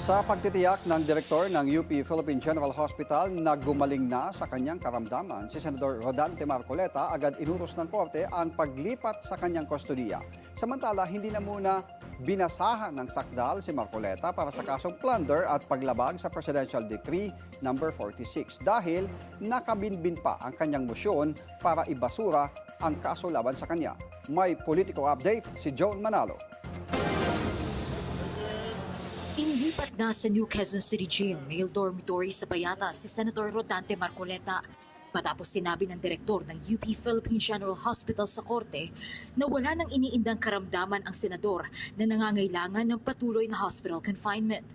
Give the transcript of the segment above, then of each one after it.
Sa pagtitiyak ng direktor ng UP Philippine General Hospital na gumaling na sa kanyang karamdaman, si Senador Rodante Marcoleta agad inutos ng korte ang paglipat sa kanyang kustodiya. Samantala, hindi na muna binasahan ng sakdal si Marcoleta para sa kasong plunder at paglabag sa Presidential Decree No. 46 dahil nakabinbin pa ang kanyang motion para ibasura ang kaso laban sa kanya. May politiko update si Joan Manalo. Inilipat na sa New Quezon City Jail male dormitory sa Payatas si Senator Rodante Marcoleta matapos sinabi ng direktor ng UP Philippine General Hospital sa korte na wala nang iniindang karamdaman ang senador na nangangailangan ng patuloy na hospital confinement.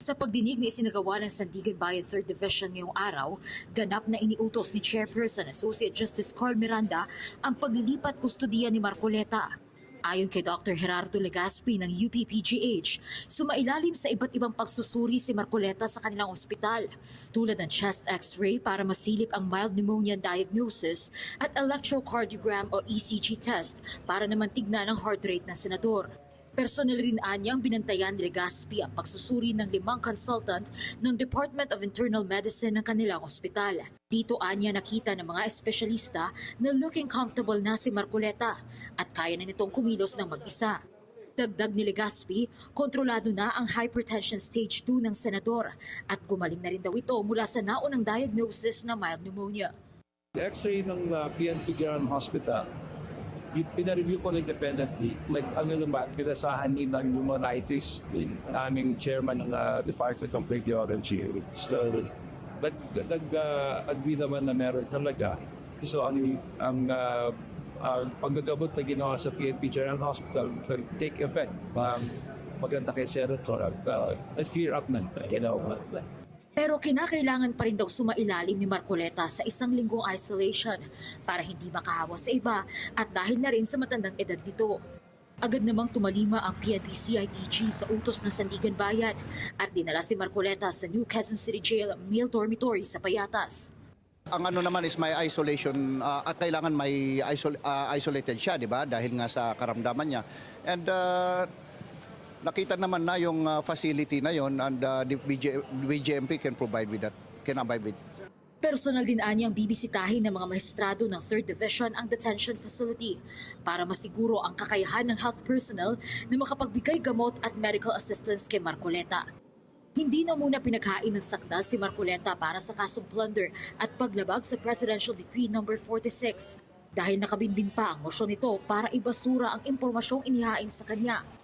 Sa pagdinig na isinagawa ng Sandigan Bayan 3rd Division ngayong araw, ganap na iniutos ni Chairperson Associate Justice Carl Miranda ang paglilipat kustodiya ni Marcoleta. Ayon kay Dr. Gerardo Legaspi ng UP-PGH, sumailalim sa iba't ibang pagsusuri si Marcoleta sa kanilang ospital, tulad ng chest x-ray para masilip ang mild pneumonia diagnosis at electrocardiogram o ECG test para naman tignan ang heart rate ng senador. Personal rin anyang binantayan ni Legaspi ang pagsusuri ng 5 consultant ng Department of Internal Medicine ng kanilang ospital. Dito anya nakita ng mga espesyalista na looking comfortable na si Marcoleta at kaya na nitong kumilos ng mag-isa. Dagdag ni Legaspi, kontrolado na ang hypertension stage 2 ng senador at gumaling na rin daw ito mula sa naunang diagnosis na mild pneumonia. X-ray ng PNP General Hospital, pinareview ko independently. Like ano naman, pinasahan din ng pneumonitis, aming chairman ng Department of Radiology. So, nag-agree naman na meron talaga. So, ang paggagamot na ginawa sa PNP General Hospital will take effect. Maganda kay Senator. Let's clear up na. Pero kinakailangan pa rin daw sumailalim ni Marcoleta sa 1 linggong isolation para hindi makahawa sa iba at dahil na rin sa matandang edad nito. Agad namang tumalima ang PNP-CIDG sa utos ng Sandigan Bayan at dinala si Marcoleta sa New Quezon City Jail male dormitory sa Payatas. Ang ano naman is may isolation at kailangan may isolated siya, di ba? Dahil nga sa karamdaman niya. And nakita naman na yung facility na yon and the BJMP can provide with that, can abide with. Personal din anyang bibisitahin ng mga maestrado ng 3rd Division ang detention facility para masiguro ang kakayahan ng health personnel na makapagbigay gamot at medical assistance kay Marcoleta. Hindi na muna pinaghain ng sakdal si Marcoleta para sa kasong plunder at paglabag sa Presidential Decree No. 46 dahil nakabinbin pa ang mosyon nito para ibasura ang impormasyong inihain sa kanya.